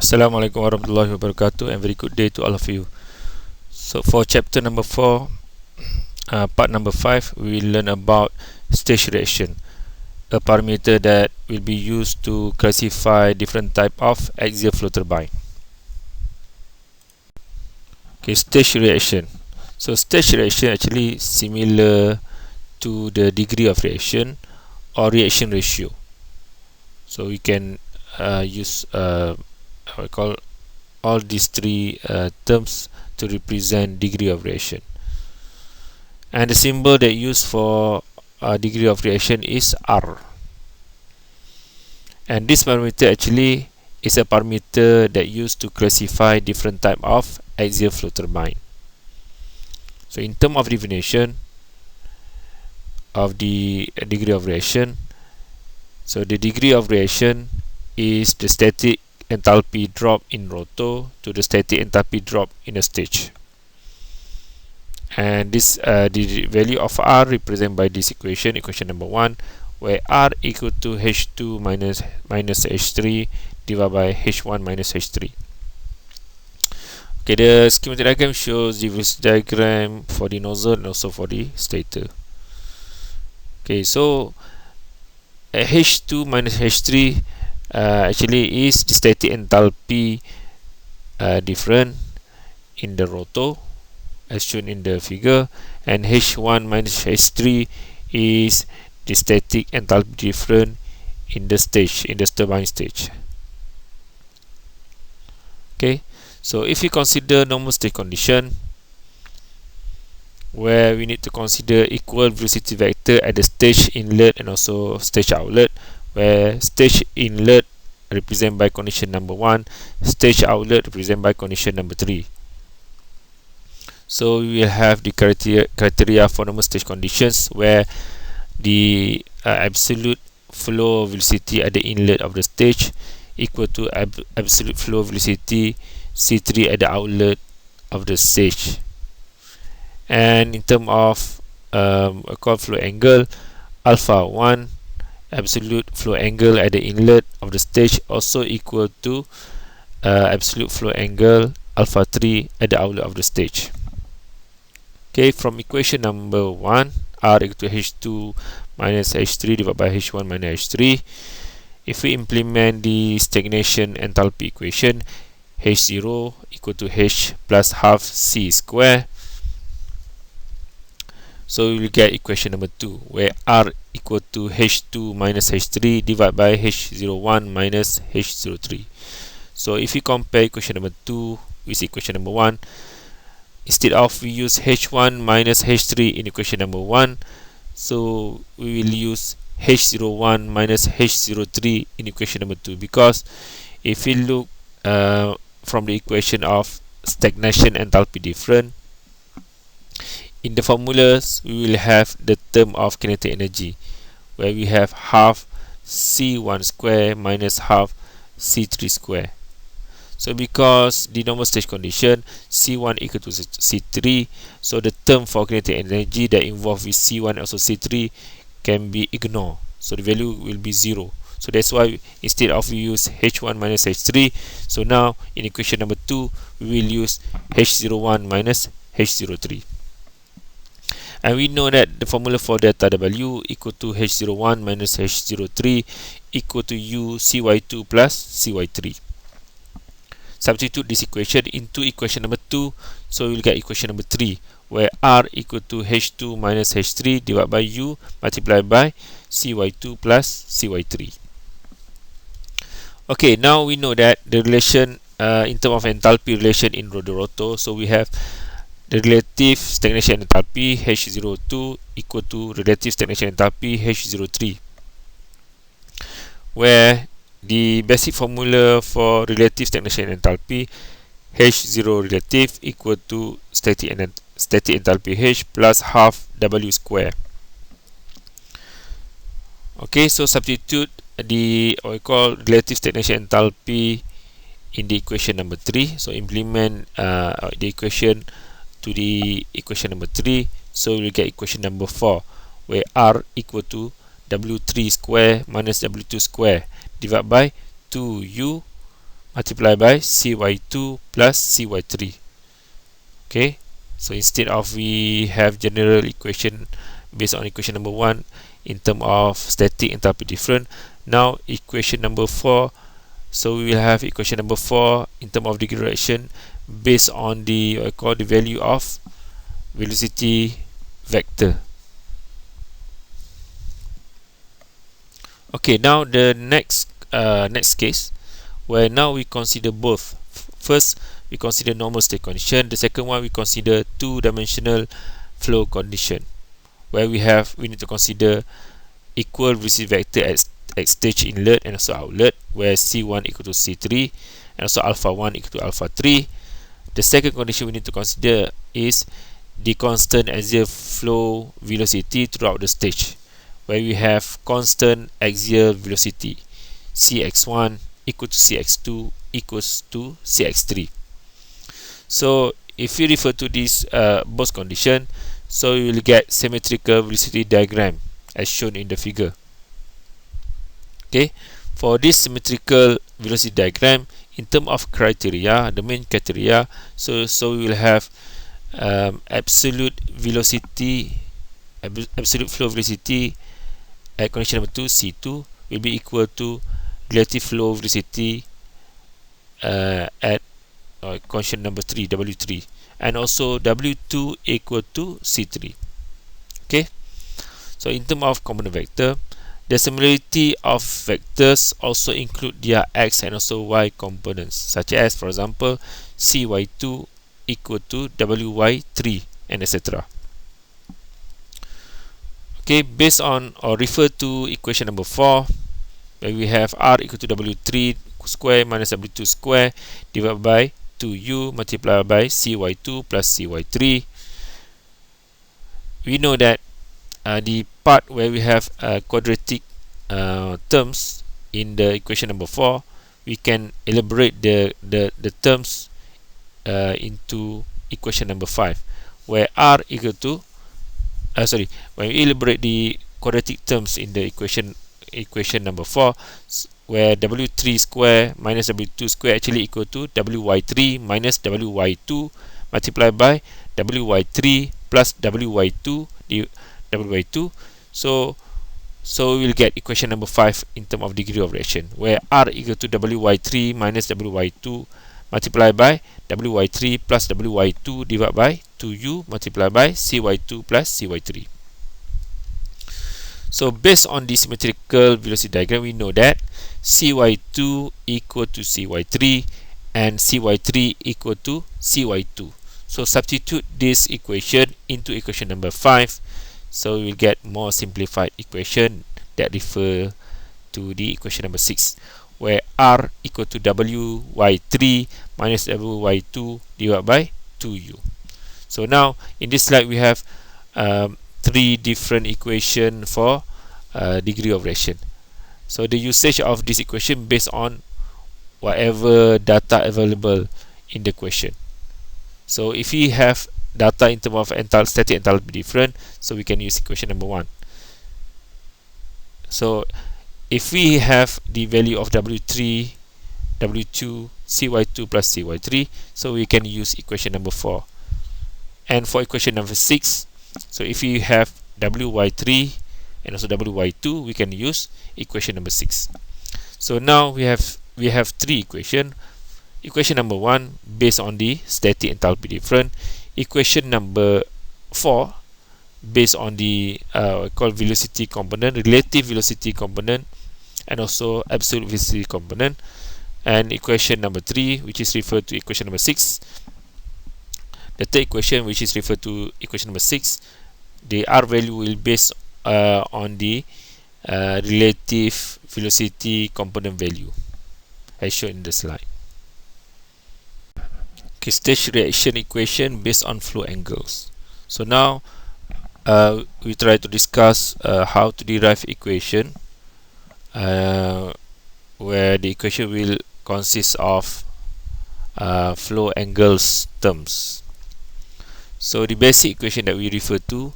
Assalamualaikum warahmatullahi wabarakatuh, and very good day to all of you. So for chapter number 4, part number 5, we will learn about stage reaction, a parameter that will be used to classify different type of axial flow turbine. Okay, stage reaction. So stage reaction actually similar to the degree of reaction or reaction ratio. So we can use what we call all these three terms to represent degree of reaction, and the symbol that used for degree of reaction is R. And this parameter actually is a parameter that used to classify different type of axial flow turbine. So in terms of definition of the degree of reaction, so the degree of reaction is the static enthalpy drop in rotor to the static enthalpy drop in a stage, and this the value of R represented by this equation number 1, where R equal to H2 minus H3 divided by H1 minus H3. Okay, the schematic diagram shows the velocity diagram for the nozzle and also for the stator. Okay, so H2 minus H3 actually is the static enthalpy difference in the rotor as shown in the figure, and H1 minus H3 is the static enthalpy difference in the stage, in the turbine stage. Okay, so if you consider normal state condition, where we need to consider equal velocity vector at the stage inlet and also stage outlet, where stage inlet represented by condition number 1, stage outlet represented by condition number 3. So we will have the criteria for normal stage conditions, where the absolute flow velocity at the inlet of the stage equal to absolute flow velocity C3 at the outlet of the stage. And in terms of flow angle, alpha 1 absolute flow angle at the inlet of the stage also equal to absolute flow angle alpha 3 at the outlet of the stage. Okay, from equation number 1, R equal to H2 minus H3 divided by H1 minus H3, if we implement the stagnation enthalpy equation, H0 equal to H plus half C square, so we will get equation number 2, where R equal to H2 minus H3 divided by H01 minus H03. So if we compare equation number 2 with equation number 1, instead of we use H1 minus H3 in equation number 1, so we will use H01 minus H03 in equation number 2, because if we look from the equation of stagnation enthalpy difference, in the formulas we will have the term of kinetic energy, where we have half C1 square minus half C3 square. So because the normal stage condition C1 equal to C3, so the term for kinetic energy that involved with C1 and also C3 can be ignored, so the value will be 0. So that's why instead of we use H1 minus H3, so now in equation number 2 we will use H01 minus H03. And we know that the formula for delta W equal to H01 minus H03 equal to U Cy2 plus Cy3. Substitute this equation into equation number 2, so we will get equation number 3, where R equal to H2 minus H3 divided by U multiplied by Cy2 plus Cy3. Okay, now we know that the relation in terms of enthalpy relation in the rotor, so we have the relative stagnation enthalpy H02 equal to relative stagnation enthalpy H03, where the basic formula for relative stagnation enthalpy H0 relative equal to static enthalpy H plus half W square. Okay, so substitute the what we call relative stagnation enthalpy in the equation number 3. So implement the equation to the equation number 3, so we'll get equation number 4, where R equal to W3 square minus W2 square divided by 2U multiplied by cy2 plus cy3. Okay, so instead of we have general equation based on equation number 1 in terms of static enthalpy difference, now equation number 4, so we will have equation number 4 in terms of derivation based on the the value of velocity vector. Okay, now the next case, where now we consider both. First, we consider normal state condition. The second one, we consider two-dimensional flow condition, where we need to consider equal velocity vector at stage inlet and also outlet, where C1 equal to C3 and also alpha 1 equal to alpha 3. The second condition we need to consider is the constant axial flow velocity throughout the stage, where we have constant axial velocity Cx1 equal to Cx2 equals to Cx3. So if you refer to this both condition, so you will get symmetrical velocity diagram as shown in the figure. Okay, for this symmetrical velocity diagram, in terms of criteria, the main criteria, so we will have absolute velocity, absolute flow velocity at condition number 2, C2, will be equal to relative flow velocity at condition number 3, W3, and also W2 equal to C3. Okay, so in terms of component vector, the similarity of vectors also include their x and also y components, such as, for example, cy2 equal to wy3 and etc. Okay, based on or refer to equation number 4, where we have r equal to w3 square minus w2 square divided by 2u multiplied by cy2 plus cy3. We know that the part where we have quadratic terms in the equation number 4, we can elaborate the terms into equation number 5, where r equal to when we elaborate the quadratic terms in the equation number 4, where w3 square minus w2 square actually equal to wy3 minus wy2 multiplied by wy3 plus wy2 wy2. So we will get equation number 5 in terms of degree of reaction, where r equal to wy3 minus wy2 multiplied by wy3 plus wy2 divided by 2u multiplied by cy2 plus cy3. So based on the symmetrical velocity diagram, we know that cy2 equal to cy3 and cy3 equal to cy2. So substitute this equation into equation number 5, so we will get more simplified equation that refer to the equation number 6, where r equal to wy3 minus wy2 divided by 2u. So now in this slide we have 3 different equation for degree of reaction. So the usage of this equation based on whatever data available in the question. So if we have data in terms of static enthalpy difference, so we can use equation number 1. So if we have the value of w3, w2, cy2 plus cy3, so we can use equation number 4. And for equation number 6, so if we have wy3 and also wy2, we can use equation number 6. So now we have 3 equation. Equation number 1 based on the static enthalpy difference. Equation number 4 based on the velocity component, relative velocity component, and also absolute velocity component. And equation number 3, which is referred to equation number 6. The third equation, which is referred to equation number 6, the r value will based on the relative velocity component value, as shown in the slide. Okay, stage reaction equation based on flow angles. So now we try to discuss how to derive equation where the equation will consist of flow angles terms. So the basic equation that we refer to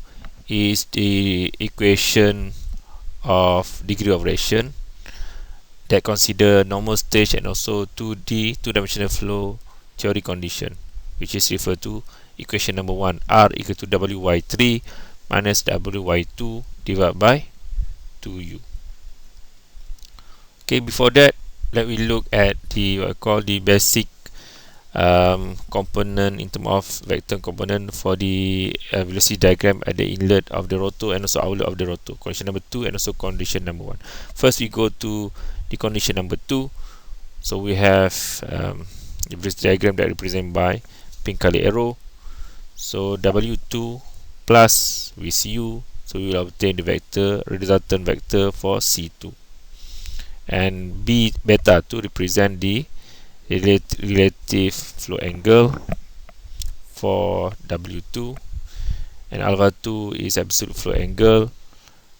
is the equation of degree of reaction. that consider normal stage and also 2D, two-dimensional flow theory condition, which is referred to equation number 1, R equal to Wy3 minus Wy2 divided by 2U. Okay, before that, let me look at the what I call the basic component in terms of vector component for the velocity diagram at the inlet of the rotor and also outlet of the rotor. Condition number 2 and also condition number 1. First, we go to the condition number 2. So we have the velocity diagram that represented by pink color arrow. So W2 plus with U, so we will obtain the vector resultant vector for C2, and B beta 2 represent the relative flow angle for W2, and alpha 2 is absolute flow angle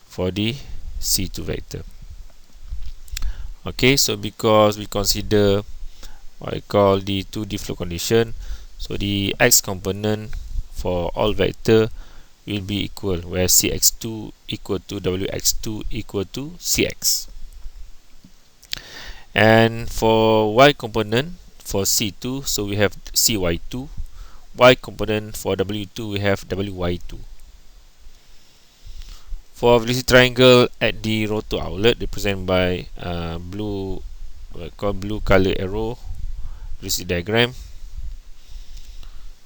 for the C2 vector. Okay, so because we consider what I call the 2D flow condition, so the x component for all vector will be equal, where Cx2 equal to Wx2 equal to Cx. And for y component for C2, so we have Cy2. Y component for W2, we have Wy2. For velocity triangle at the rotor outlet, represented by blue color arrow velocity diagram.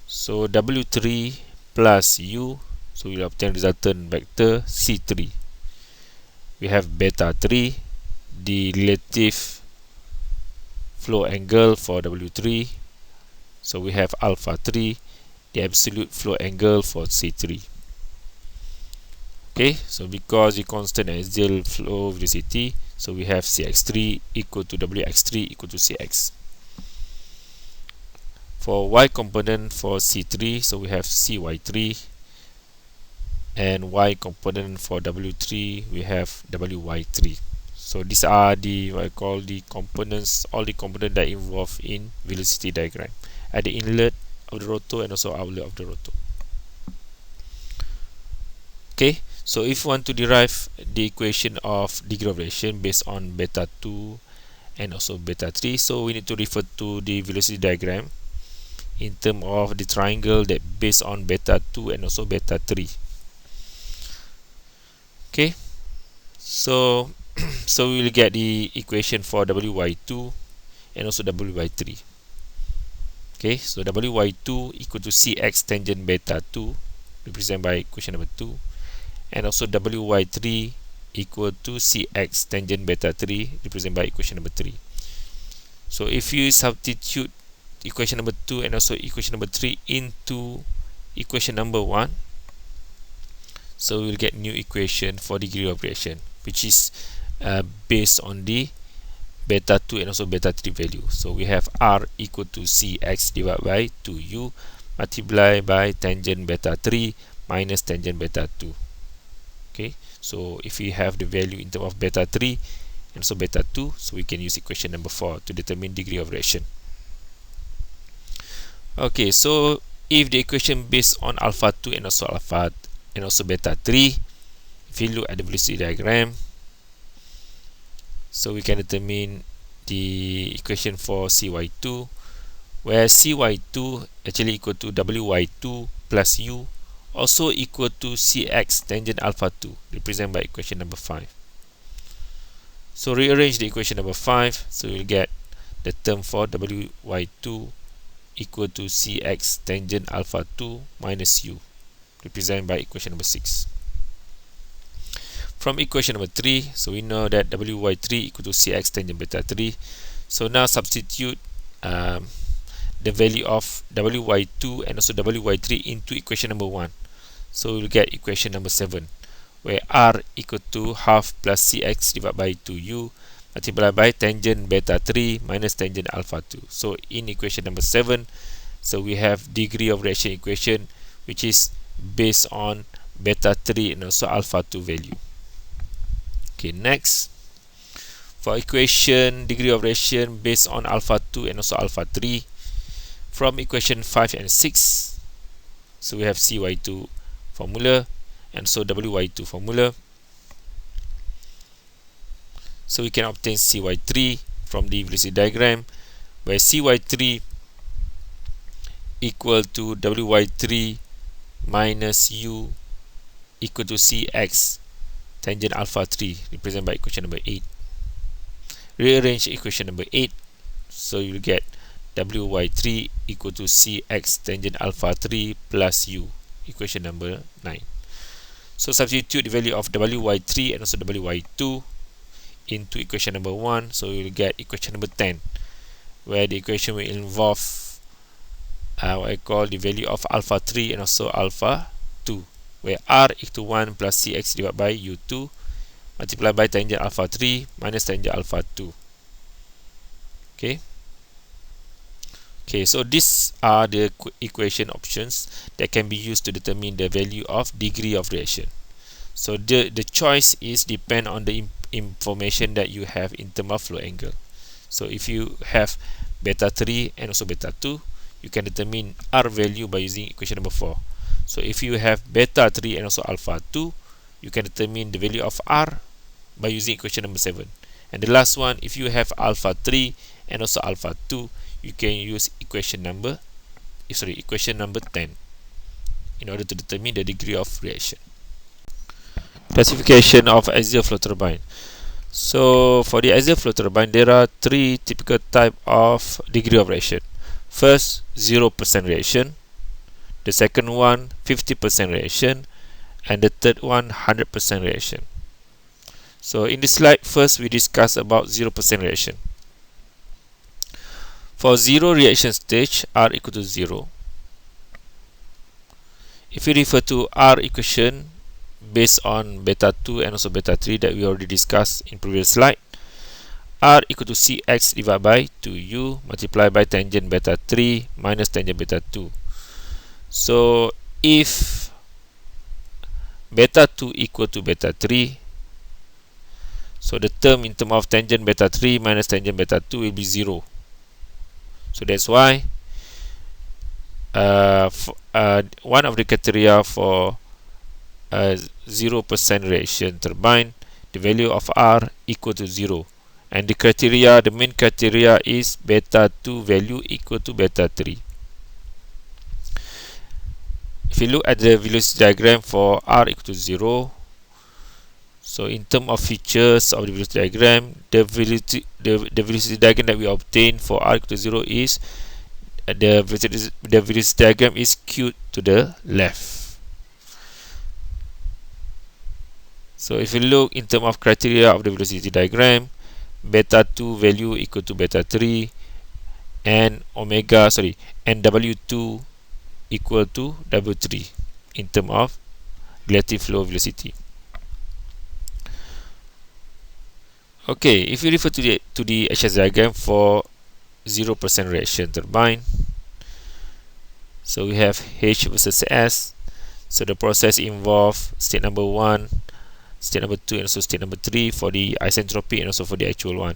So W3 plus U, so we will obtain resultant vector C3. We have beta 3, the relative flow angle for W3. So we have alpha 3, the absolute flow angle for C3. Okay, so because the constant axial flow velocity, so we have Cx3 equal to Wx3 equal to Cx. For y component for C3, so we have Cy3, and y component for W3, we have Wy3. So these are the what I call the components, all the components that involve in velocity diagram at the inlet of the rotor and also outlet of the rotor. Okay, so if you want to derive the equation of degree of relation based on beta 2 and also beta 3, so we need to refer to the velocity diagram in terms of the triangle that based on beta 2 and also beta 3. Okay, so so we will get the equation for Wy2 and also Wy3. Okay, so Wy2 equal to Cx tangent beta 2, represented by equation number 2, and also Wy3 equal to Cx tangent beta 3, represented by equation number 3. So if you substitute equation number 2 and also equation number 3 into equation number 1, so we will get new equation for degree of relation, which is based on the beta 2 and also beta 3 value. So we have R equal to Cx divided by 2U multiplied by tangent beta 3 minus tangent beta 2. Okay, so if we have the value in terms of beta 3 and also beta 2, so we can use equation number 4 to determine degree of relation. Okay, so if the equation based on alpha 2 and also beta 3, if you look at the velocity diagram, so we can determine the equation for Cy2, where Cy2 actually equal to Wy2 plus U, also equal to Cx tangent alpha 2, represented by equation number 5. So rearrange the equation number 5, so you'll get the term for Wy2 equal to Cx tangent alpha 2 minus U, represented by equation number 6. From equation number 3, so we know that Wy3 equal to Cx tangent beta 3. So now substitute the value of Wy2 and also Wy3 into equation number 1. So we'll get equation number 7, where R equal to half plus Cx divided by 2U multiplied by tangent beta 3 minus tangent alpha 2. So in equation number 7, so we have degree of relation equation, which is based on beta 3 and also alpha 2 value. Okay, next, for equation degree of relation based on alpha 2 and also alpha 3, from equation 5 and 6, so we have Cy2 formula and so Wy2 formula. So we can obtain Cy3 from the velocity diagram, where Cy3 equal to Wy3 minus U equal to Cx tangent alpha 3, represented by equation number 8. Rearrange equation number 8, so you will get Wy3 equal to Cx tangent alpha 3 plus U, equation number 9. So substitute the value of Wy3 and also Wy2 into equation number 1, so you will get equation number 10, where the equation will involve what I call the value of alpha 3 and also alpha 2, where r equal to 1 plus Cx divided by U2 multiplied by tangent alpha 3 minus tangent alpha 2. Okay, so these are the equation options that can be used to determine the value of degree of reaction. So the choice is depend on the information that you have in terms of flow angle. So if you have beta 3 and also beta 2, you can determine R value by using equation number 4. So if you have beta 3 and also alpha 2, you can determine the value of R by using equation number 7. And the last one, if you have alpha 3 and also alpha 2, you can use equation number 10 in order to determine the degree of reaction. Classification of axial flow turbine. So for the axial flow turbine, there are three typical type of degree of reaction. First, 0% reaction. The second one, 50% reaction. And the third one, 100% reaction. So in this slide, first we discuss about 0% reaction. For 0 reaction stage, R equal to 0. If we refer to R equation based on beta 2 and also beta 3 that we already discussed in previous slide, R equal to Cx divided by 2U multiplied by tangent beta 3 minus tangent beta 2. So if beta 2 equal to beta 3, so the term in terms of tangent beta 3 minus tangent beta 2 will be 0. So that's why one of the criteria for 0% reaction turbine, the value of R equal to 0. And the main criteria is beta 2 value equal to beta 3. If you look at the velocity diagram for R equal to 0, so in terms of features of the velocity diagram, the velocity diagram that we obtain for R equal to 0 is the velocity diagram is skewed to the left. So if you look in terms of criteria of the velocity diagram, beta 2 value equal to beta 3 and W2 equal to W3 in terms of relative flow velocity. Okay, if you refer to the HS diagram for 0% reaction turbine, so we have H versus S. So the process involve state number 1, state number 2 and also state number 3 for the isentropic and also for the actual one.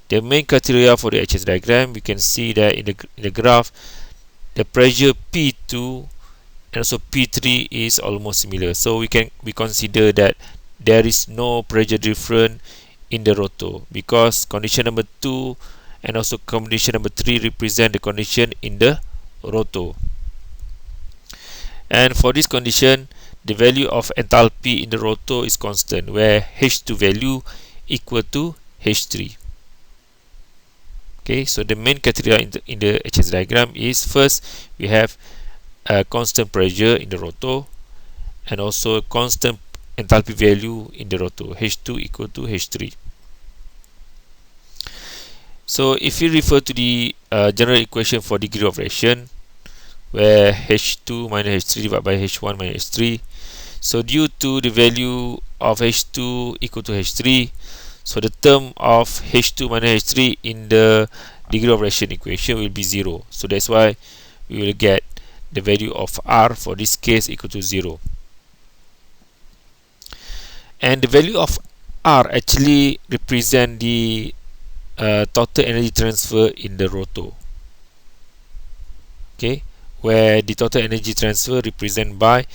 The main criteria for the HS diagram, we can see that in the graph, the pressure P2 and also P3 is almost similar. So we consider that there is no pressure difference in the rotor, because condition number 2 and also condition number 3 represent the condition in the rotor. And for this condition, the value of enthalpy in the rotor is constant, where H2 value equal to H3. Okay, so the main criteria in the HS diagram is, first we have a constant pressure in the rotor and also constant enthalpy value in the rotor, H2 equal to H3. So if you refer to the general equation for degree of reaction, where H2 minus H3 divided by H1 minus H3, so due to the value of H2 equal to H3, so the term of H2 minus H3 in the degree of reaction equation will be 0. So that's why we will get the value of R for this case equal to 0. And the value of R actually represent the total energy transfer in the rotor. Okay, where the total energy transfer represented by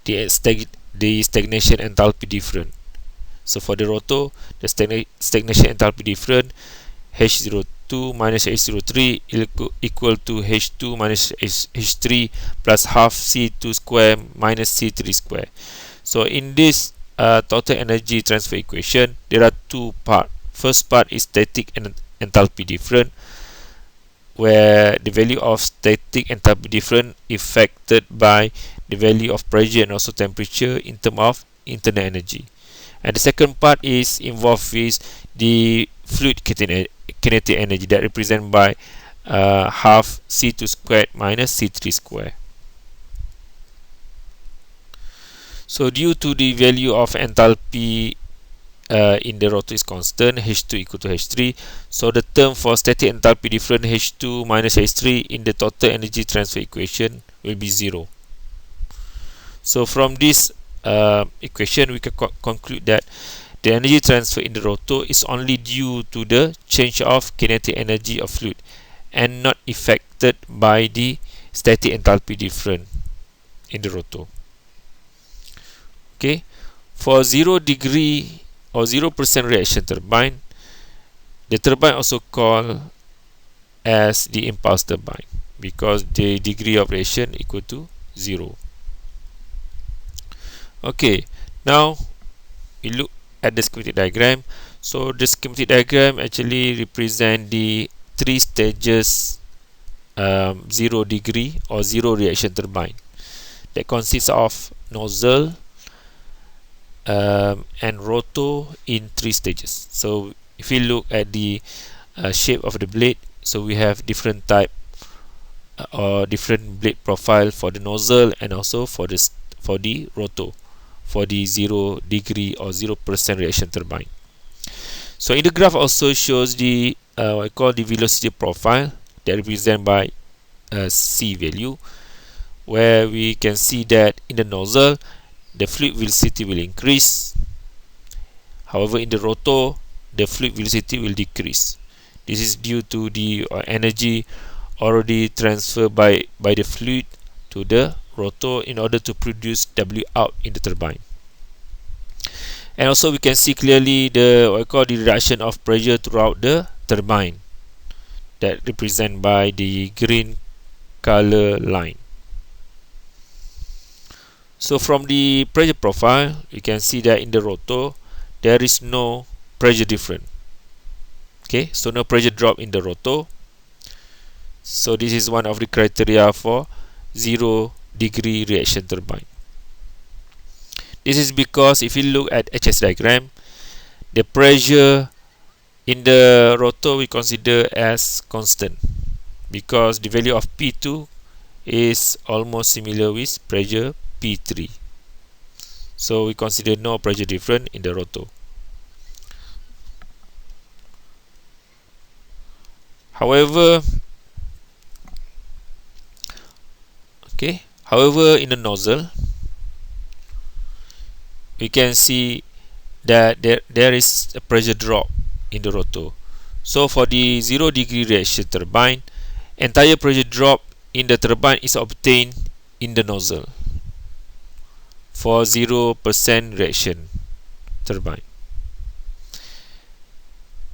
the stagnation enthalpy difference. So for the rotor, the stagnation enthalpy difference H02 minus H03 equal to H2 minus H3 plus half C2 square minus C3 square. So in this total energy transfer equation, there are two parts. First part is static enthalpy difference, where the value of static enthalpy difference affected by the value of pressure and also temperature in terms of internal energy. And the second part is involved with the fluid kinetic energy that represented by half C2 squared minus C3 squared. So due to the value of enthalpy in the rotor is constant, H2 equal to H3, so the term for static enthalpy difference H2 minus H3 in the total energy transfer equation will be 0. So from this equation, we can conclude that the energy transfer in the rotor is only due to the change of kinetic energy of fluid and not affected by the static enthalpy difference in the rotor. Okay, for 0 degree or 0% reaction turbine, the turbine also called as the impulse turbine because the degree of reaction equal to 0. Okay, now we look at the schematic diagram. So the schematic diagram actually represent the 3 stages 0 degree or 0 reaction turbine that consists of nozzle and rotor in 3 stages. So if we look at the shape of the blade, so we have different type or different blade profile for the nozzle and also for the rotor for the 0 degree or 0% reaction turbine. So in the graph also shows the what I call the velocity profile that represented by C value, where we can see that in the nozzle the fluid velocity will increase. However, in the rotor, the fluid velocity will decrease. This is due to the energy already transferred by the fluid to the rotor in order to produce W out in the turbine. And also we can see clearly the what I call the reduction of pressure throughout the turbine, that represented by the green color line. So from the pressure profile, you can see that in the rotor there is no pressure difference. Okay, so no pressure drop in the rotor. So this is one of the criteria for 0 degree reaction turbine. This is because if you look at HS diagram, the pressure in the rotor we consider as constant because the value of P2 is almost similar with pressure P3. So we consider no pressure difference in the rotor. However, in the nozzle, we can see that there is a pressure drop in the rotor. So for the 0 degree reaction turbine, entire pressure drop in the turbine is obtained in the nozzle for 0% reaction turbine.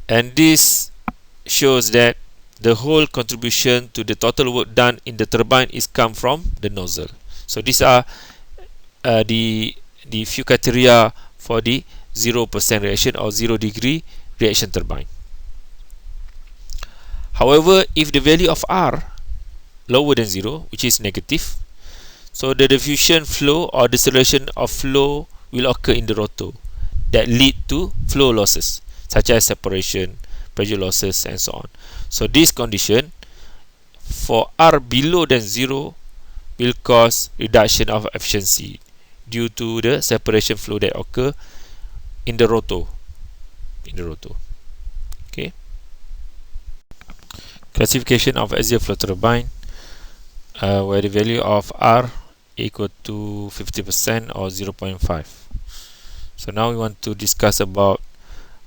And this shows that the whole contribution to the total work done in the turbine is come from the nozzle. So these are the few criteria for the 0% reaction or 0 degree reaction turbine. However, if the value of R lower than 0, which is negative, so the diffusion flow or deceleration of flow will occur in the rotor that lead to flow losses such as separation, pressure losses and so on. So this condition for R below than 0 will cause reduction of efficiency due to the separation flow that occur in the rotor. Okay. Classification of axial flow turbine, where the value of R equal to 50% or 0.5. So now we want to discuss about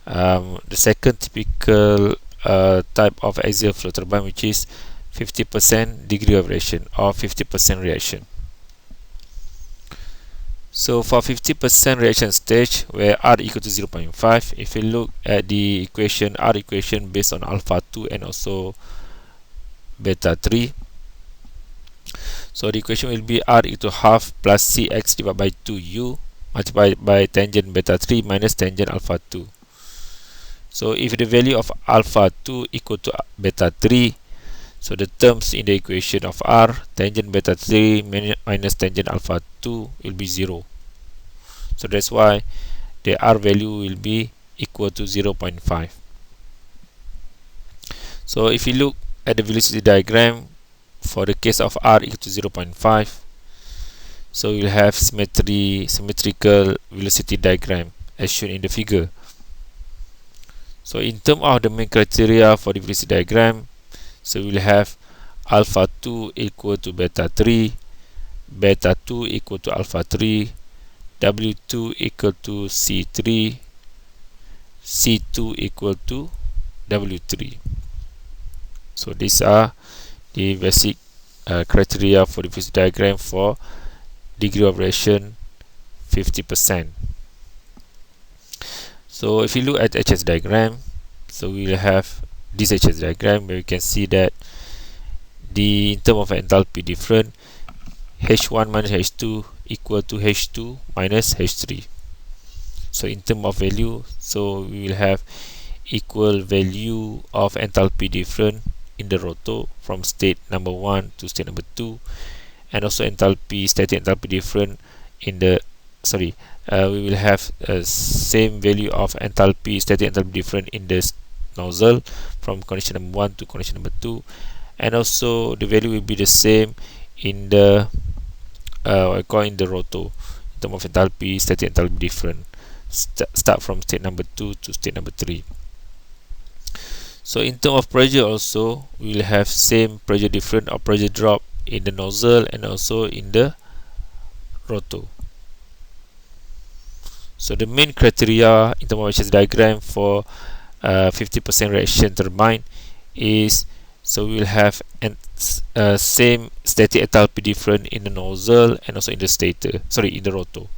the second typical type of axial flow turbine, which is 50% degree of reaction or 50% reaction. So for 50% reaction stage where R equal to 0.5, if you look at the equation, R equation based on alpha 2 and also beta 3, so the equation will be R equal to half plus Cx divided by 2U multiplied by tangent beta 3 minus tangent alpha 2. So if the value of alpha 2 equal to beta 3, so the terms in the equation of R, tangent beta 3 minus tangent alpha 2 will be 0. So that's why the R value will be equal to 0.5. So if you look at the velocity diagram for the case of R equal to 0.5, so you'll have symmetrical velocity diagram as shown in the figure. So in terms of the main criteria for the velocity diagram, so we'll have alpha 2 equal to beta 3, beta 2 equal to alpha 3, W2 equal to C3, C2 equal to W3. So these are the basic criteria for the velocity diagram for degree of reaction 50%. So if you look at HS diagram, so we will have this HS diagram where you can see that in terms of enthalpy difference, H1 minus H2 equal to H2 minus H3. So in terms of value, so we will have equal value of enthalpy difference in the rotor from state number 1 to state number 2, and also static enthalpy difference in the we will have same value of static enthalpy difference in the nozzle from condition number 1 to condition number 2, and also the value will be the same in the in the rotor in terms of enthalpy, static enthalpy difference start from state number 2 to state number 3. So in terms of pressure also, we will have same pressure difference or pressure drop in the nozzle and also in the rotor. So the main criteria in terms of HS diagram for 50% reaction turbine is, so we will have same static enthalpy difference in the nozzle and also in the in the rotor,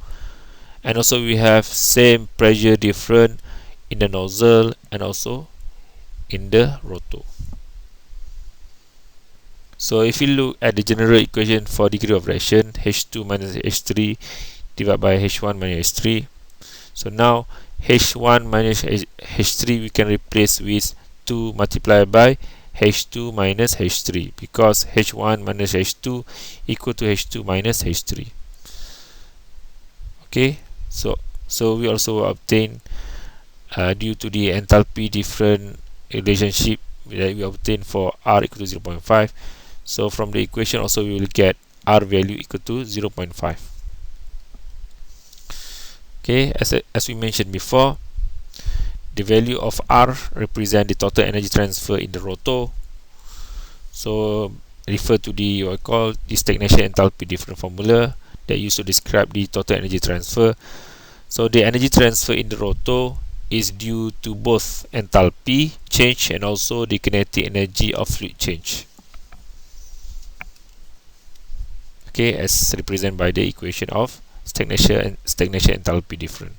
and also we have same pressure difference in the nozzle and also in the rotor. So if you look at the general equation for degree of reaction, H2 minus H3 divided by H1 minus H3. So now H1 minus H3 we can replace with 2 multiplied by H2 minus H3, because H1 minus H2 equal to H2 minus H3. Okay, so we also obtain due to the enthalpy difference relationship that we obtain for R equal to 0.5. So from the equation also we will get R value equal to 0.5. Okay, as we mentioned before, the value of R represent the total energy transfer in the rotor. So refer to the what I call the stagnation enthalpy difference formula that used to describe the total energy transfer. So the energy transfer in the rotor is due to both enthalpy change and also the kinetic energy of fluid change. Okay, as represented by the equation of stagnation enthalpy difference.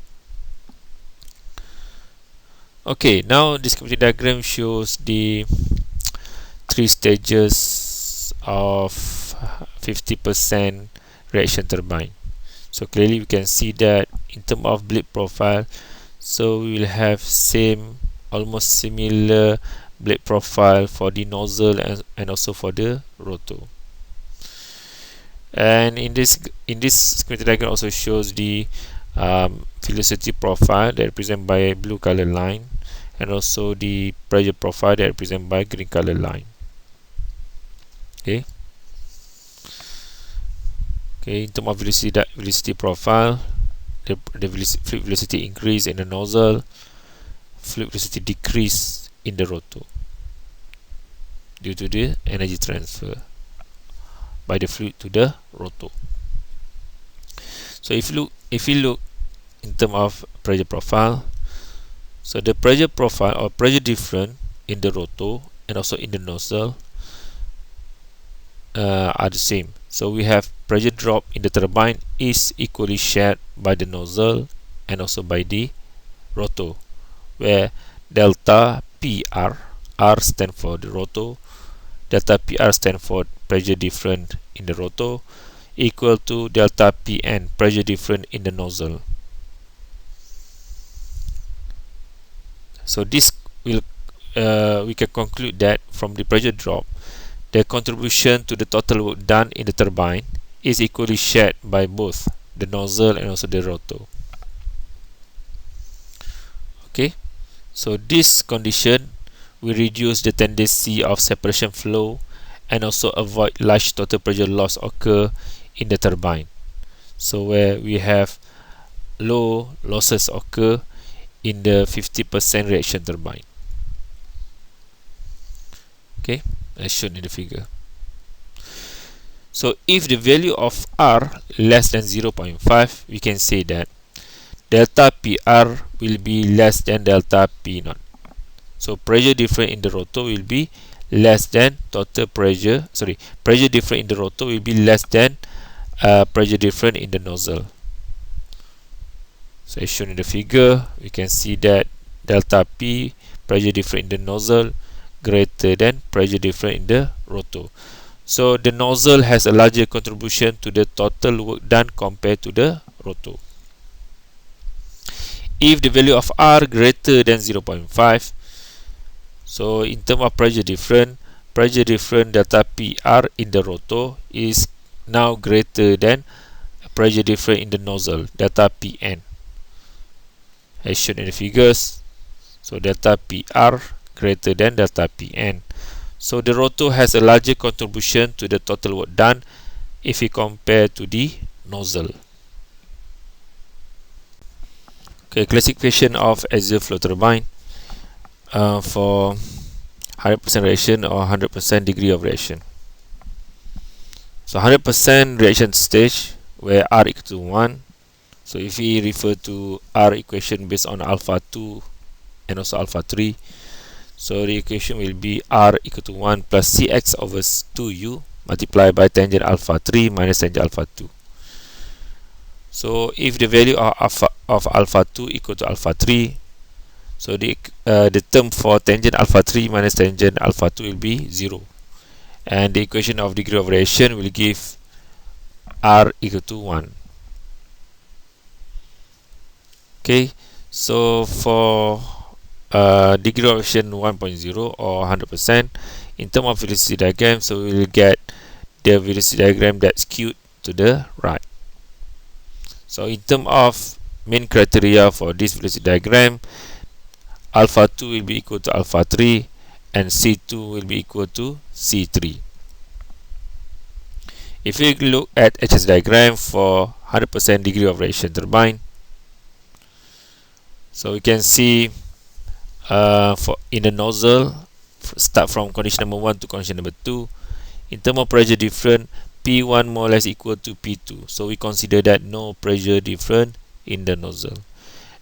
Okay, now this schematic diagram shows the 3 stages of 50% reaction turbine. So clearly we can see that in terms of blade profile, so we will have almost similar blade profile for the nozzle and also for the rotor. And in this schematic diagram also shows the velocity profile that represented by a blue color line, and also the pressure profile that represented by green color line. Okay, in terms of velocity profile, the fluid velocity increase in the nozzle, fluid velocity decrease in the rotor due to the energy transfer by the fluid to the rotor. So if you look in terms of pressure profile, so the pressure profile or pressure difference in the rotor and also in the nozzle are the same. So we have pressure drop in the turbine is equally shared by the nozzle and also by the rotor, where delta PR, R stand for the rotor, delta PR stand for pressure difference in the rotor, equal to delta PN, pressure difference in the nozzle. So this will we can conclude that from the pressure drop, the contribution to the total work done in the turbine is equally shared by both the nozzle and also the rotor. Okay, so this condition will reduce the tendency of separation flow and also avoid large total pressure loss occur in the turbine. So where we have low losses occur in the 50% reaction turbine. Okay, as shown in the figure. So if the value of R less than 0.5, we can say that delta PR will be less than delta P naught. So pressure difference in the rotor will be less than total pressure. Pressure difference in the rotor will be less than pressure difference in the nozzle. So as shown in the figure, we can see that delta P, pressure difference in the nozzle, greater than pressure difference in the rotor. So the nozzle has a larger contribution to the total work done compared to the rotor. If the value of R greater than 0.5, so in terms of pressure difference delta PR in the rotor is now greater than pressure difference in the nozzle, delta PN, as shown in the figures. So delta PR greater than delta PN. So the rotor has a larger contribution to the total work done if we compare to the nozzle. Okay, classification of axial flow turbine for 100% reaction or 100% degree of reaction. So 100% reaction stage where R equal to 1. So if we refer to R equation based on alpha 2 and also alpha 3, so the equation will be R equal to 1 plus Cx over 2U multiplied by tangent alpha 3 minus tangent alpha 2. So if the value of alpha 2 equal to alpha 3, so the term for tangent alpha 3 minus tangent alpha 2 will be 0. And the equation of degree of reaction will give R equal to 1. Okay, so for degree of reaction 1.0 or 100%, in terms of velocity diagram, so we will get the velocity diagram that's skewed to the right. So in terms of main criteria for this velocity diagram, alpha 2 will be equal to alpha 3 and C2 will be equal to C3. If we look at HS diagram for 100% degree of reaction turbine, so we can see for in the nozzle, start from condition number 1 to condition number 2, in terms of pressure difference, P1 more or less equal to P2. So we consider that no pressure difference in the nozzle.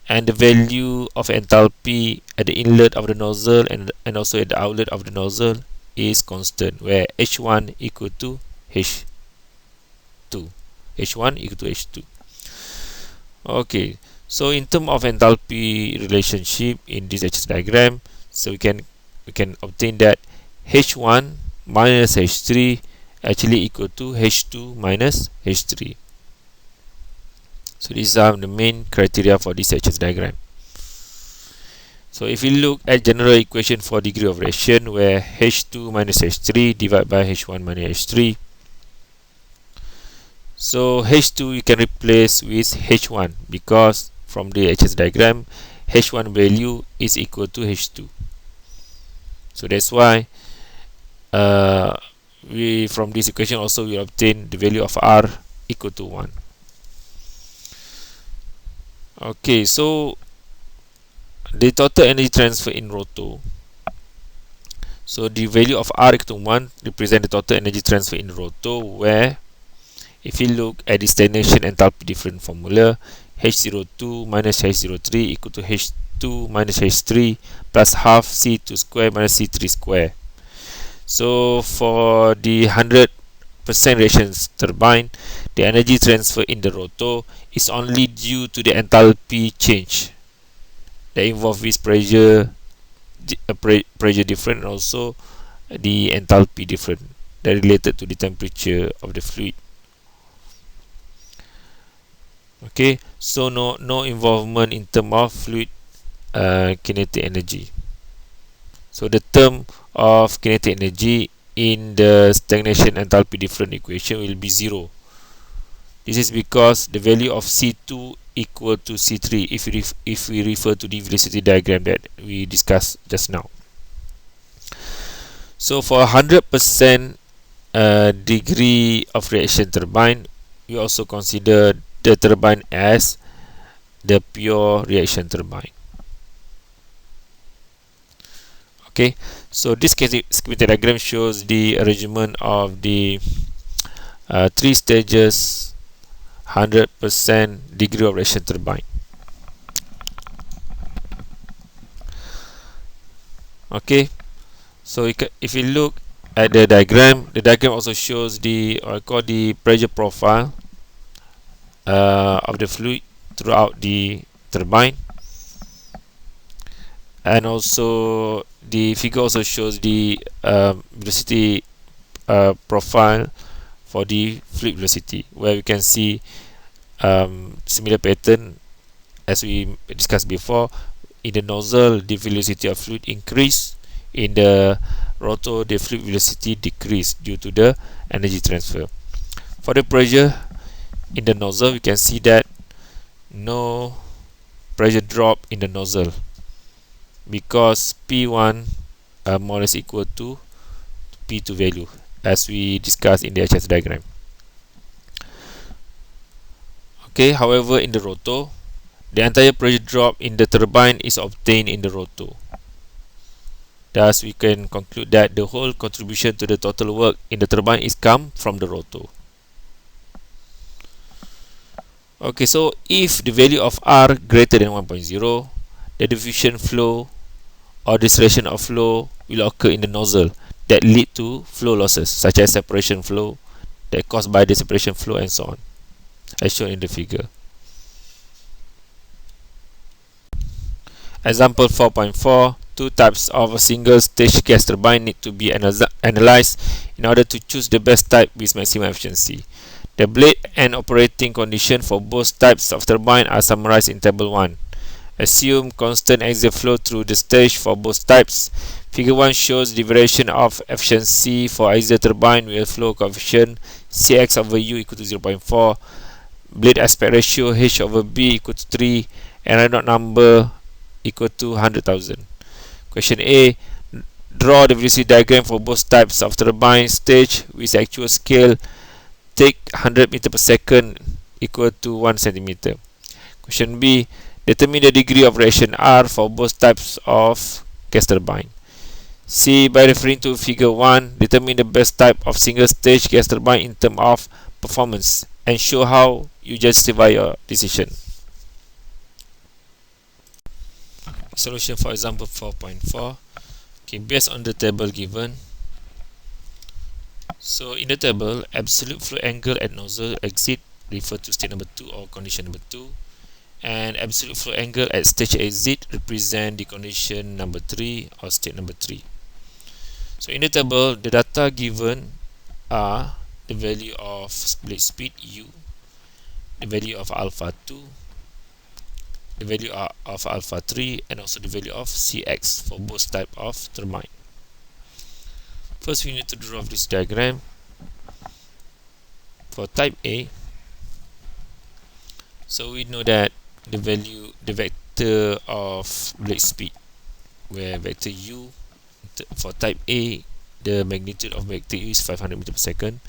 And the value of enthalpy at the inlet of the nozzle and also at the outlet of the nozzle is constant, where H1 equal to H2. H1 equal to H2. Okay, so in terms of enthalpy relationship in this HS diagram, so we can obtain that H1 minus H3 actually equal to H2 minus H3. So these are the main criteria for this HS diagram. So if we look at general equation for degree of reaction, where H2 minus H3 divided by H1 minus H3, so H2 you can replace with H1 because from the HS diagram H1 value is equal to H2. So that's why we from this equation also we obtain the value of R equal to 1. Okay, so the total energy transfer in rotor. So the value of R equal to 1 represent the total energy transfer in rotor, where if you look at the stagnation enthalpy difference formula, H02 minus H03 equal to H2 minus H3 plus half C2 square minus C3 square. So for the 100% reaction turbine, the energy transfer in the rotor is only due to the enthalpy change that involve with pressure different, and also the enthalpy different that related to the temperature of the fluid. Okay, so no involvement in term of fluid kinetic energy. So the term of kinetic energy in the stagnation enthalpy different equation will be 0. This is because the value of C2 equal to C3 if we refer to the velocity diagram that we discussed just now. So for 100% degree of reaction turbine, we also consider the turbine as the pure reaction turbine. Okay, so this schematic diagram shows the arrangement of the 3 stages 100% degree of reaction turbine. Okay, so if you look at the diagram also shows the pressure profile of the fluid throughout the turbine, and also the figure also shows the velocity profile for the fluid velocity, where we can see similar pattern as we discussed before. In the nozzle, the velocity of fluid increase. In the rotor, the fluid velocity decrease due to the energy transfer. For the pressure in the nozzle, we can see that no pressure drop in the nozzle because P1 more or less equal to P2 value, as we discussed in the HS diagram. Okay, however, in the rotor, the entire pressure drop in the turbine is obtained in the rotor. Thus, we can conclude that the whole contribution to the total work in the turbine is come from the rotor. Okay, so if the value of R greater than 1.0, the diffusion flow or deceleration of flow will occur in the nozzle that lead to flow losses, such as separation flow that caused by the separation flow and so on, as shown in the figure. Example 4.4. Two types of a single stage gas turbine need to be analyzed in order to choose the best type with maximum efficiency. The blade and operating condition for both types of turbine are summarized in table 1. Assume constant axial flow through the stage for both types. Figure 1 shows the variation of efficiency for axial turbine with flow coefficient Cx over U equal to 0.4, blade aspect ratio H over B equal to 3, and Reynolds number equal to 100,000. Question A. Draw the velocity diagram for both types of turbine stage with actual scale. Take 100 meter per second equal to 1 centimeter. Question B. Determine the degree of reaction R for both types of gas turbine. C. By referring to figure 1, determine the best type of single stage gas turbine in terms of performance and show how you justify your decision. Solution for example 4.4. Okay, based on the table given. So in the table, absolute flow angle at nozzle exit refer to state number 2 or condition number 2, and absolute flow angle at stage exit represent the condition number 3 or state number 3. So in the table, the data given are the value of blade speed U, the value of alpha 2, the value of alpha 3, and also the value of Cx for both type of turbine. First, we need to draw this diagram. For type A, so we know that the vector of blade speed, where vector U for type A, the magnitude of vector U is 500 meter per second,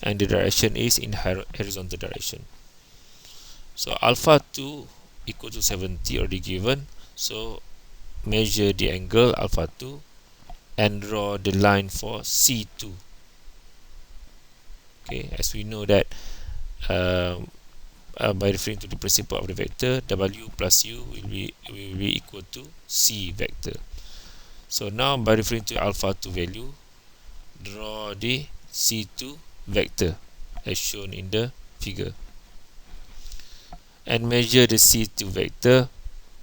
and the direction is in horizontal direction. So alpha 2 equal to 70 already given, so measure the angle alpha 2 and draw the line for C2. Okay, as we know that by referring to the principle of the vector, W plus U will be equal to C vector. So now by referring to alpha 2 value, draw the C2 vector as shown in the figure, and measure the C2 vector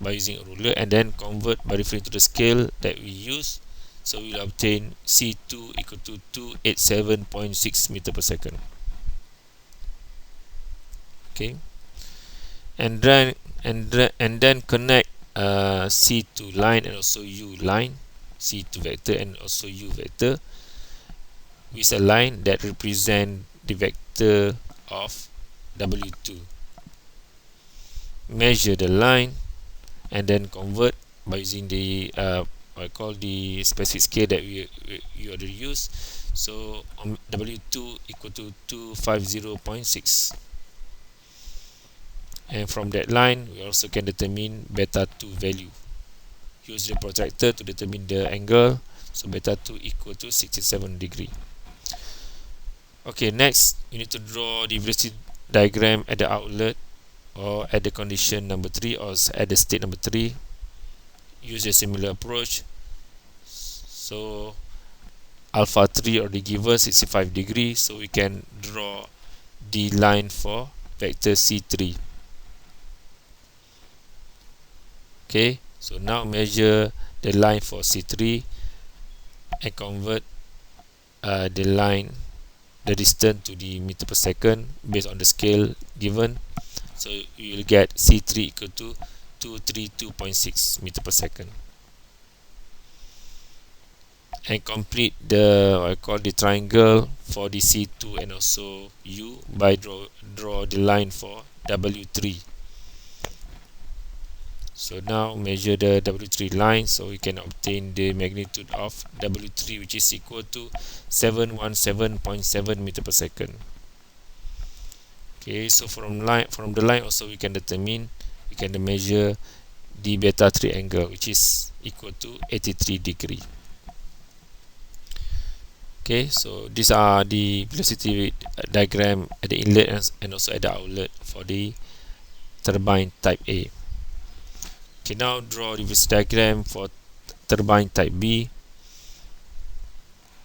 by using a ruler, and then convert by referring to the scale that we use. So we'll obtain C2 equal to 287.6 meter per second. Okay, and then connect C2 line and also U line, C2 vector and also U vector, with a line that represent the vector of W2. Measure the line and then convert by using the what I call the specific scale that we already used. So W2 equal to 250.6, and from that line we also can determine beta 2 value. Use the protractor to determine the angle, so beta 2 equal to 67 degree. Okay, next we need to draw the velocity diagram at the outlet, or at the condition number 3, or at the state number 3. Use a similar approach. So alpha 3 already given 65 degrees, so we can draw the line for vector C3. Okay, so now measure the line for C3 and convert the line, the distance, to the meter per second based on the scale given. So you will get C3 equal to 232.6 meter per second. And complete the what I call the triangle for the C2 and also U by draw the line for W3. So now measure the W3 line, so we can obtain the magnitude of W3, which is equal to 717.7 meter per second. Okay, so from the line also we can measure the beta 3 angle, which is equal to 83 degree. Okay, so these are the velocity diagram at the inlet and also at the outlet for the turbine type A. Okay, now draw the velocity diagram for turbine type B.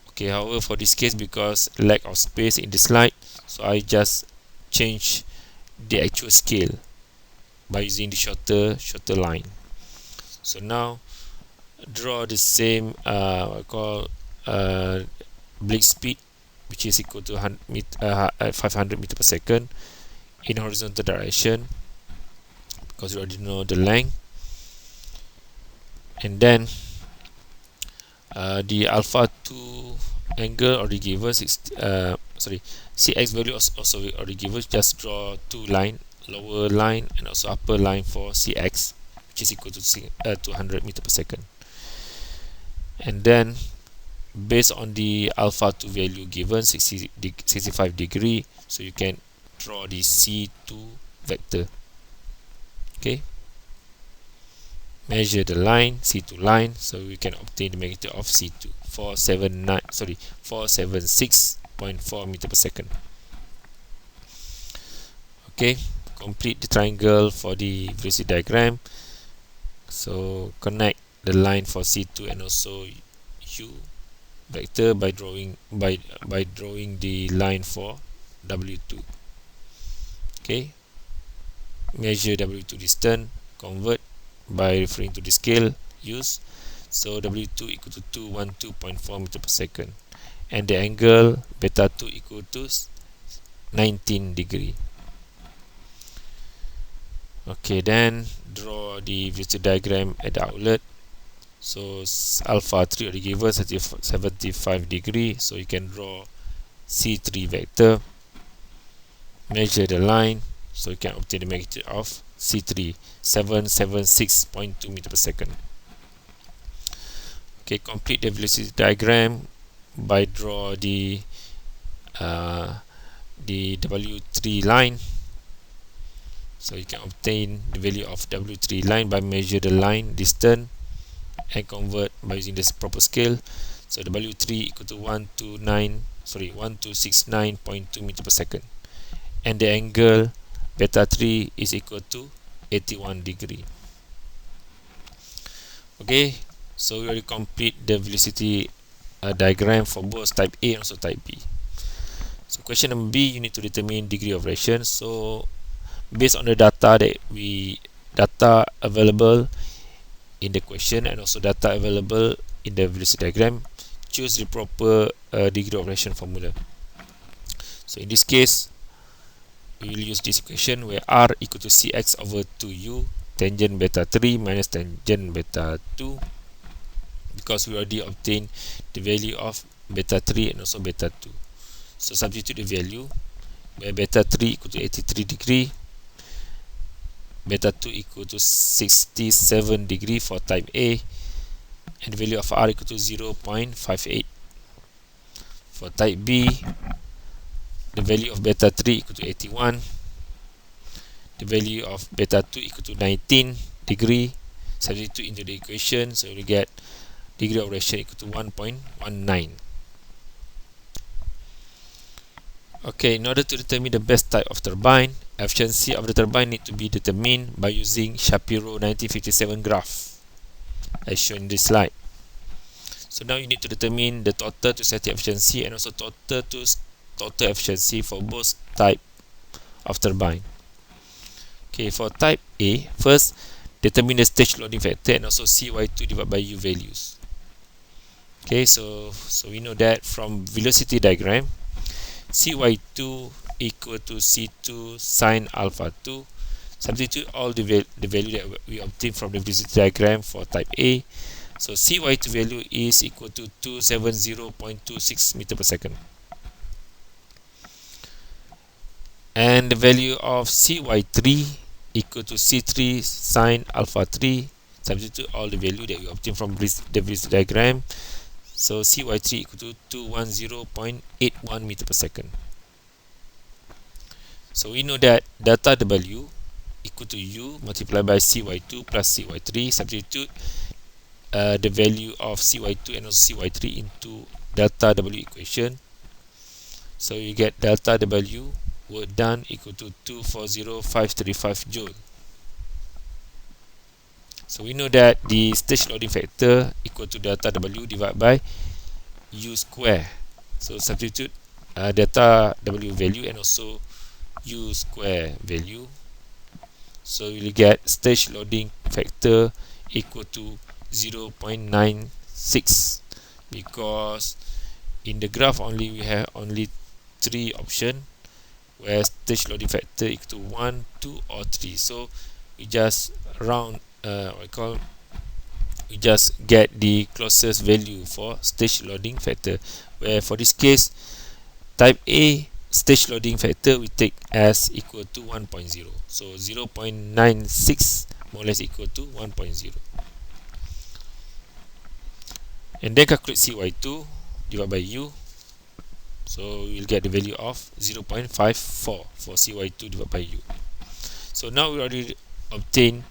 Okay, however, for this case, because lack of space in the slide, so I just change the actual scale by using the shorter line. So now draw the same what I call blade speed, which is equal to 500 meter per second in horizontal direction, because you already know the length. And then the alpha 2 angle already given, CX value also already given. Just draw two line, lower line and also upper line for CX, which is equal to 200 meter per second. And then based on the alpha 2 value given 65 degree, so you can draw the C2 vector. Okay, measure the line, C2 line, so we can obtain the magnitude of C2, 476.4 meter per second. Okay, complete the triangle for the velocity diagram. So connect the line for C2 and also U vector by drawing the line for W2. Okay, measure W2 distance, convert by referring to the scale used. So W2 equal to 212.4 meter per second, and the angle beta 2 equal to 19 degree. Okay, then draw the velocity diagram at the outlet. So alpha 3 already given 75 degree, so you can draw C3 vector, measure the line, so you can obtain the magnitude of C3, 776.2 meter per second. Okay, complete the velocity diagram by draw the W3 line. So you can obtain the value of W3 line by measure the line distance and convert by using this proper scale. So W3 equal to 1269.2 meter per second, and the angle beta 3 is equal to 81 degree. Okay, so we already complete the velocity diagram for both type A and also type B. So question number B, you need to determine degree of variation. So based on the data available in the question and also data available in the velocity diagram, choose the proper degree of variation formula. So in this case, we will use this equation where r equal to cx over 2u tangent beta 3 minus tangent beta 2, because we already obtained the value of beta 3 and also beta 2. So substitute the value where beta 3 equal to 83 degree, beta 2 equal to 67 degree for type A, and the value of r equal to 0.58. For type B, the value of beta 3 equal to 81, the value of beta 2 equal to 19 degree. Substitute into the equation, so we get degree of variation equal to 1.19. Okay, in order to determine the best type of turbine, efficiency of the turbine need to be determined by using Shapiro 1957 graph, as shown in this slide. So now you need to determine the total to static efficiency and also total to total efficiency for both type of turbine. Okay, for type A, first determine the stage loading factor and also Cy2 divided by U values. Okay, so we know that from velocity diagram, Cy2 equal to C2 sine alpha 2. Substitute all the value that we obtained from the velocity diagram for type A. So Cy2 value is equal to 270.26 meter per second. And the value of Cy3 equal to C3 sine alpha 3. Substitute all the value that we obtained from the velocity diagram. So Cy3 equal to 210.81 meter per second. So we know that delta W equal to U multiplied by Cy2 plus Cy3. Substitute the value of Cy2 and also Cy3 into delta W equation. So you get delta W work done equal to 240,535 joule. So we know that the stage loading factor equal to delta W divided by U square. So substitute delta W value and also U square value. So you will get stage loading factor equal to 0.96, because in the graph we have only 3 options where stage loading factor equal to 1, 2 or 3. So we just round we just get the closest value for stage loading factor, where for this case type A stage loading factor we take as equal to 1.0. So 0.96 more or less equal to 1.0. And then calculate Cy2 divided by U. So we'll get the value of 0.54 for Cy2 divided by U. So now we already obtained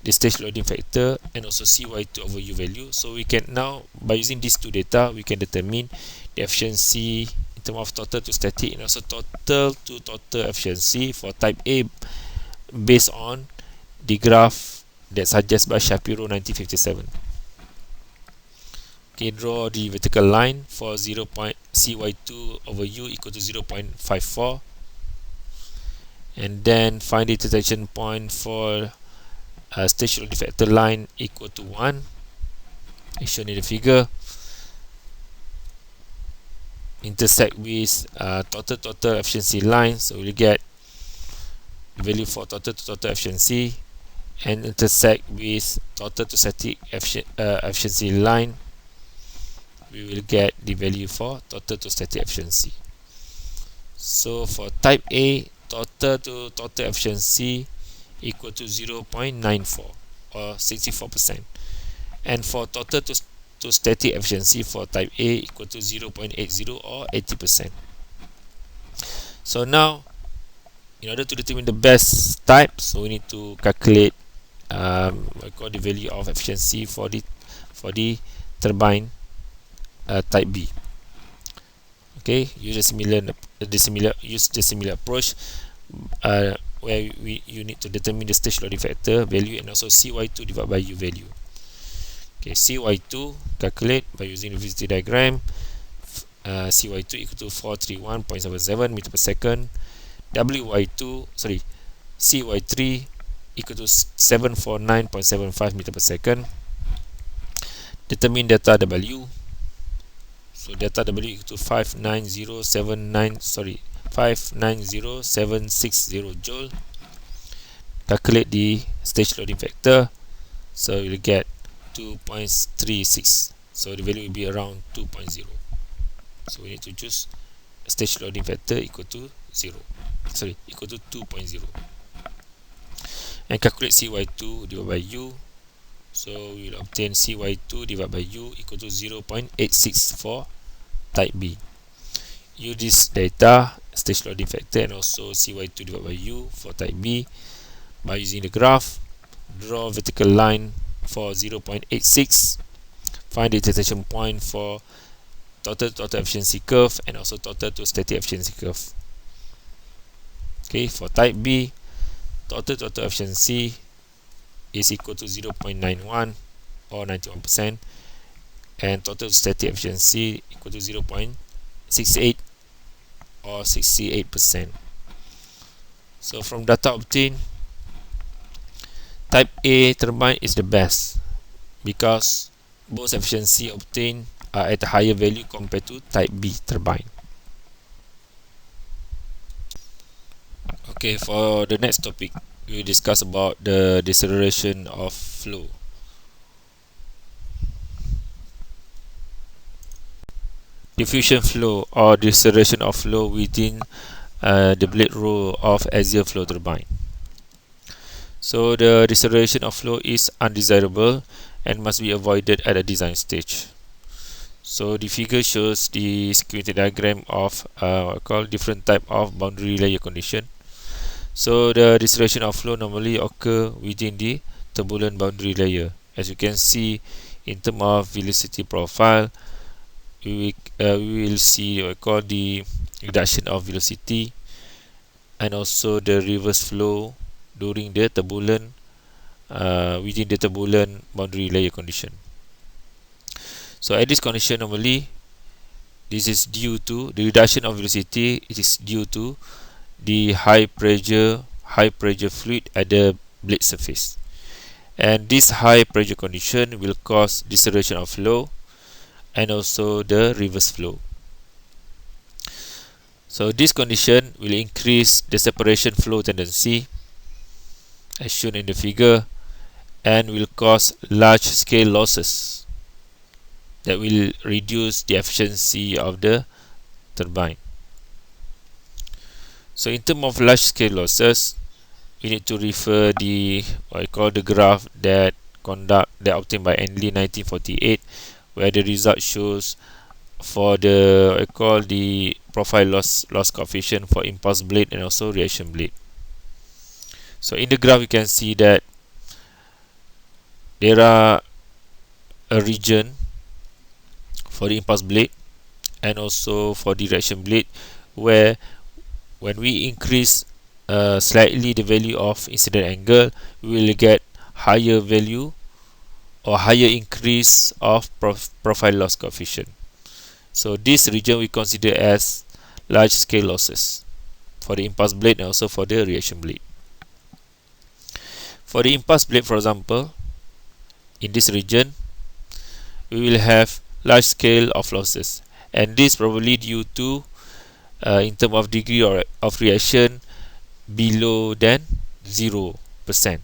the stage loading factor and also Cy2 over U value. So we can now, by using these two data, we can determine the efficiency in terms of total to static and also total to total efficiency for type A based on the graph that suggested by Shapiro 1957. Okay, draw the vertical line for Cy2 over U equal to 0.54, and then find the intersection point for stage loading factor line equal to 1, as shown in the figure. Intersect with total efficiency line, so we'll get the value for total to total efficiency, and intersect with total to static efficiency line, we will get the value for total to static efficiency. So for type A, total to total efficiency equal to 0.94 or 64%, and for total to static efficiency for type A equal to 0.80 or 80%. So now, in order to determine the best type, so we need to calculate the value of efficiency for the turbine type B. Okay, use the similar approach where you need to determine the stage loading factor value and also Cy2 divided by U value. Okay, Cy2 calculate by using the velocity diagram. CY2 equal to 431.77 meter per second. CY3 equal to 749.75 meter per second. Determine data W. So data W equal to 590,760 joule. Calculate the stage loading factor. So you'll get 2.36. So the value will be around 2.0. So we need to choose stage loading factor equal to 2.0. And calculate CY2 divided by U. So we will obtain CY2 divided by U equal to 0.86 for type B. Use this data, stage loading factor, and also CY2 divided by U for type B by using the graph. Draw a vertical line for 0.86. Find the intersection point for total efficiency curve and also total to static efficiency curve. Okay, for type B, total efficiency is equal to 0.91 or 91%, and total static efficiency equal to 0.68 or 68%. So from data obtained, type A turbine is the best because both efficiency obtained are at a higher value compared to type B turbine. Okay, for the next topic, we will discuss about the deceleration of flow. Diffusion flow or deceleration of flow within the blade row of axial flow turbine. So the deceleration of flow is undesirable and must be avoided at a design stage. So the figure shows the schematic diagram of different type of boundary layer condition. So the deceleration of flow normally occur within the turbulent boundary layer. As you can see, in terms of velocity profile, we will see what we call the reduction of velocity and also the reverse flow during the turbulent within the turbulent boundary layer condition. So at this condition, normally this is due to the reduction of velocity. It is due to the high pressure fluid at the blade surface, and this high pressure condition will cause deceleration of flow and also the reverse flow. So this condition will increase the separation flow tendency as shown in the figure and will cause large scale losses that will reduce the efficiency of the turbine. So in terms of large scale losses, we need to refer the what I call the graph that obtained by Enley 1948, where the result shows for the what I call the profile loss coefficient for impulse blade and also reaction blade. So in the graph you can see that there are a region for the impulse blade and also for the reaction blade where when we increase slightly the value of incident angle, we will get higher value or higher increase of profile loss coefficient. So this region we consider as large scale losses for the impulse blade and also for the reaction blade. For the impulse blade, for example, in this region we will have large scale of losses, and this probably due to in terms of degree of reaction below than 0%,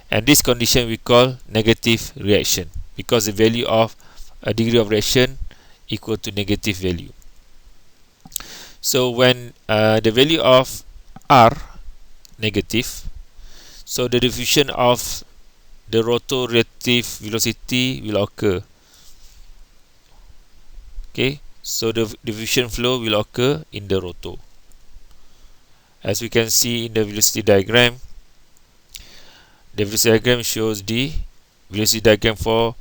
and this condition we call negative reaction because the value of a degree of reaction equal to negative value. So when the value of R negative, so the diffusion of the rotor reactive velocity will occur. Okay, so the diffusion flow will occur in the rotor. As we can see in the velocity diagram, the velocity diagram shows the velocity diagram for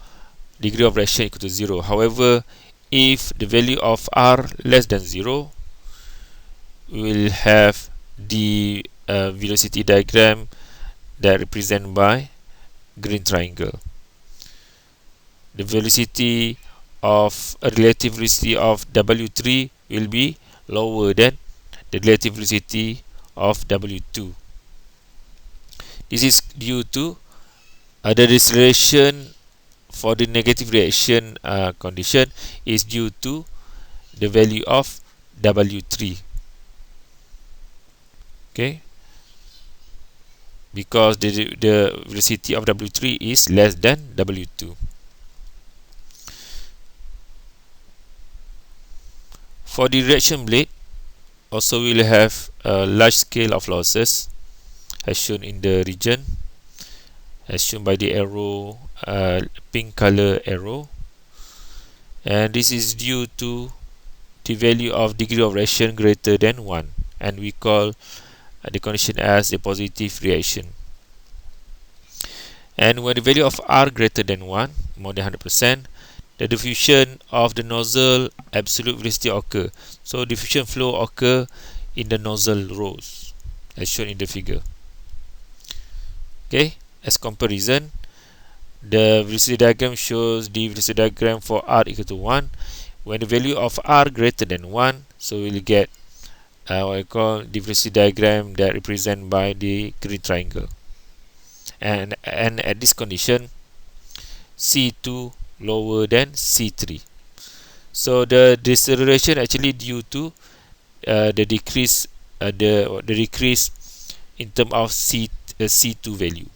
degree of reaction equal to 0. However, if the value of R less than 0, we will have the velocity diagram that represented by green triangle. The velocity of a relative velocity of W3 will be lower than the relative velocity of W2. This is due to the deceleration for the negative reaction condition is due to the value of W3. Okay, because the velocity of W3 is less than W2. For the reaction blade, also will have a large scale of losses as shown in the region, as shown by the arrow, pink color arrow, and this is due to the value of degree of reaction greater than 1, and we call the condition as the positive reaction. And when the value of R greater than 1, more than 100%, the diffusion of the nozzle absolute velocity occur. So diffusion flow occur in the nozzle rows as shown in the figure. Okay, as comparison, the velocity diagram shows the velocity diagram for R equal to 1. When the value of R greater than 1, so we'll get what I call the velocity diagram that represent by the green triangle. And at this condition, C2 lower than C3. So the deceleration actually due to the decrease in terms of C2 value.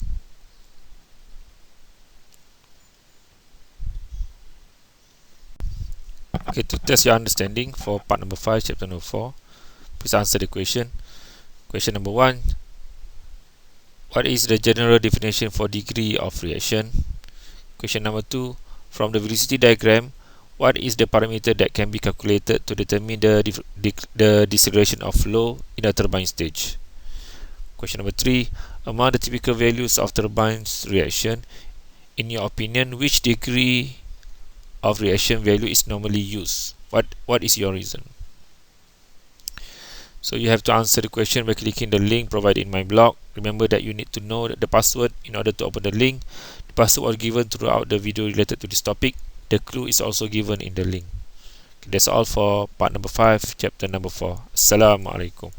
Okay, to test your understanding for part number 5, chapter number 4, please answer the question. Question number 1. What is the general definition for degree of reaction? Question number 2. From the velocity diagram, what is the parameter that can be calculated to determine the deceleration of flow in a turbine stage? Question number 3. Among the typical values of turbine's reaction, in your opinion, which degree of reaction value is normally used? What is your reason? So you have to answer the question by clicking the link provided in my blog. Remember that you need to know the password in order to open the link. The password was given throughout the video related to this topic. The clue is also given in the link. Okay, that's all for part number 5, chapter number 4. Assalamualaikum.